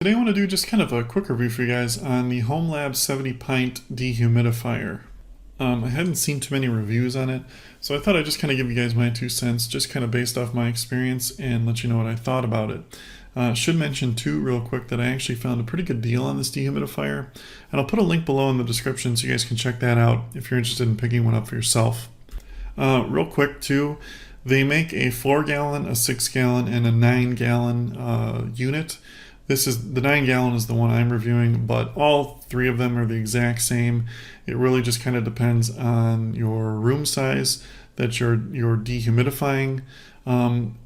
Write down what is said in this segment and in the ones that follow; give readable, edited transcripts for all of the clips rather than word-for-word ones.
Today I want to do just kind of a quick review for you guys on the hOmeLabs 70 pint dehumidifier. I hadn't seen too many reviews on it, so I thought I'd just kind of give you guys my 2 cents, just kind of based off my experience and let you know what I thought about it. Should mention too real quick that I actually found a pretty good deal on this dehumidifier, and I'll put a link below in the description so you guys can check that out if you're interested in picking one up for yourself. Real quick too, they make a 4-gallon, a 6-gallon, and a 9-gallon unit. This is the 9-gallon is the one I'm reviewing, but all three of them are the exact same. It really just kind of depends on your room size that you're dehumidifying.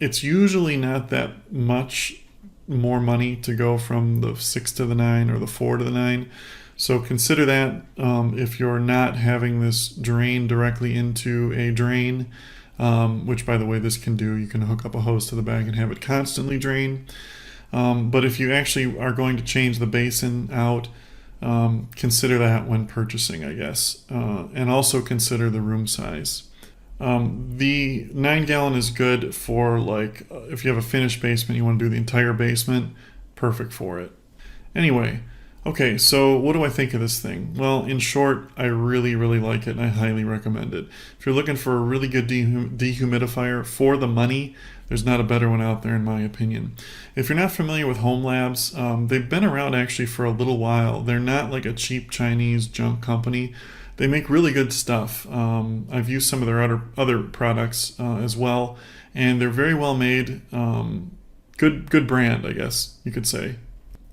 It's usually not that much more money to go from the 6 to the 9 or the 4 to the 9. So consider that if you're not having this drain directly into a drain, which by the way this can do. You can hook up a hose to the back and have it constantly drain. But if you actually are going to change the basin out, consider that when purchasing, I guess. And also consider the room size. The 9-gallon is good for, like, if you have a finished basement, you want to do the entire basement, perfect for it. Anyway, okay, so what do I think of this thing? Well, in short, I really, really like it and I highly recommend it. If you're looking for a really good dehumidifier for the money, there's not a better one out there in my opinion. If you're not familiar with hOmeLabs, they've been around actually for a little while. They're not like a cheap Chinese junk company. They make really good stuff. I've used some of their other products as well, and they're very well made. Good brand, I guess you could say.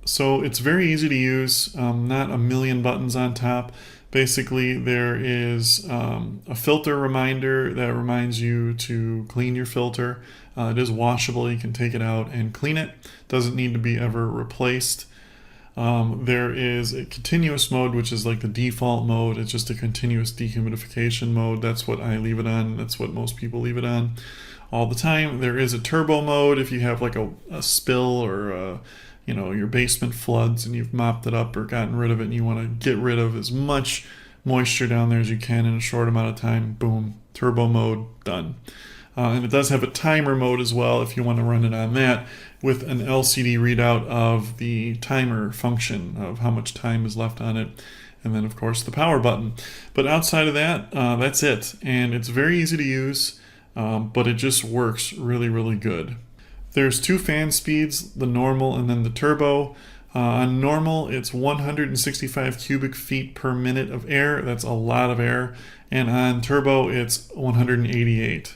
So it's very easy to use, not a million buttons on top. Basically, there is a filter reminder that reminds you to clean your filter. It is washable. You can take it out and clean it. Doesn't need to be ever replaced. There is a continuous mode, which is like the default mode. It's just a continuous dehumidification mode. That's what I leave it on. That's what most people leave it on all the time. There is a turbo mode if you have like a spill or your basement floods and you've mopped it up or gotten rid of it and you want to get rid of as much moisture down there as you can in a short amount of time. Boom, turbo mode, done. And it does have a timer mode as well if you want to run it on that, with an LCD readout of the timer function of how much time is left on it, and then of course the power button. But outside of that, that's it. And it's very easy to use, but it just works really, really good. There's 2 fan speeds, the normal and then the turbo. On normal, it's 165 cubic feet per minute of air. That's a lot of air. And on turbo, it's 188.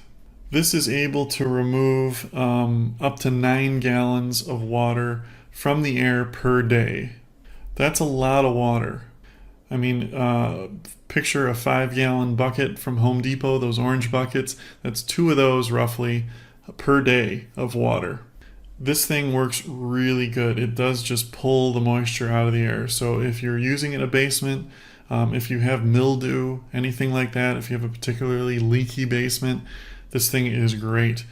This is able to remove up to 9 gallons of water from the air per day. That's a lot of water. I mean, picture a 5-gallon bucket from Home Depot, those orange buckets. That's 2 of those roughly per day of water. This thing works really good. It does just pull the moisture out of the air. So if you're using it in a basement, if you have mildew, anything like that, if you have a particularly leaky basement, this thing is great.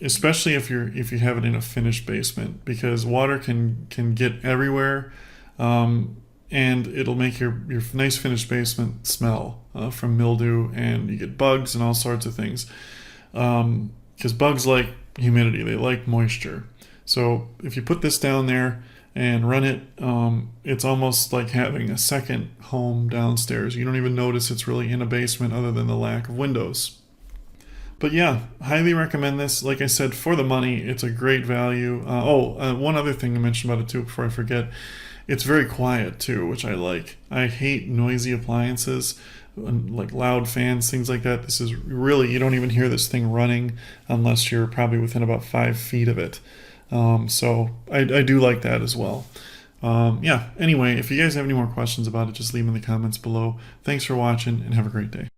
Especially if you have it in a finished basement, because water can get everywhere, and it'll make your nice finished basement smell from mildew, and you get bugs and all sorts of things. Because bugs like humidity, they like moisture. So if you put this down there and run it, it's almost like having a second home downstairs. You don't even notice it's really in a basement other than the lack of windows. But yeah, highly recommend this. Like I said, for the money, it's a great value. One other thing to mention about it too before I forget, it's very quiet too, which I like. I hate noisy appliances, like loud fans, things like that. This is really, you don't even hear this thing running unless you're probably within about 5 feet of it. So I do like that as well. Yeah, anyway, if you guys have any more questions about it, just leave them in the comments below. Thanks for watching and have a great day.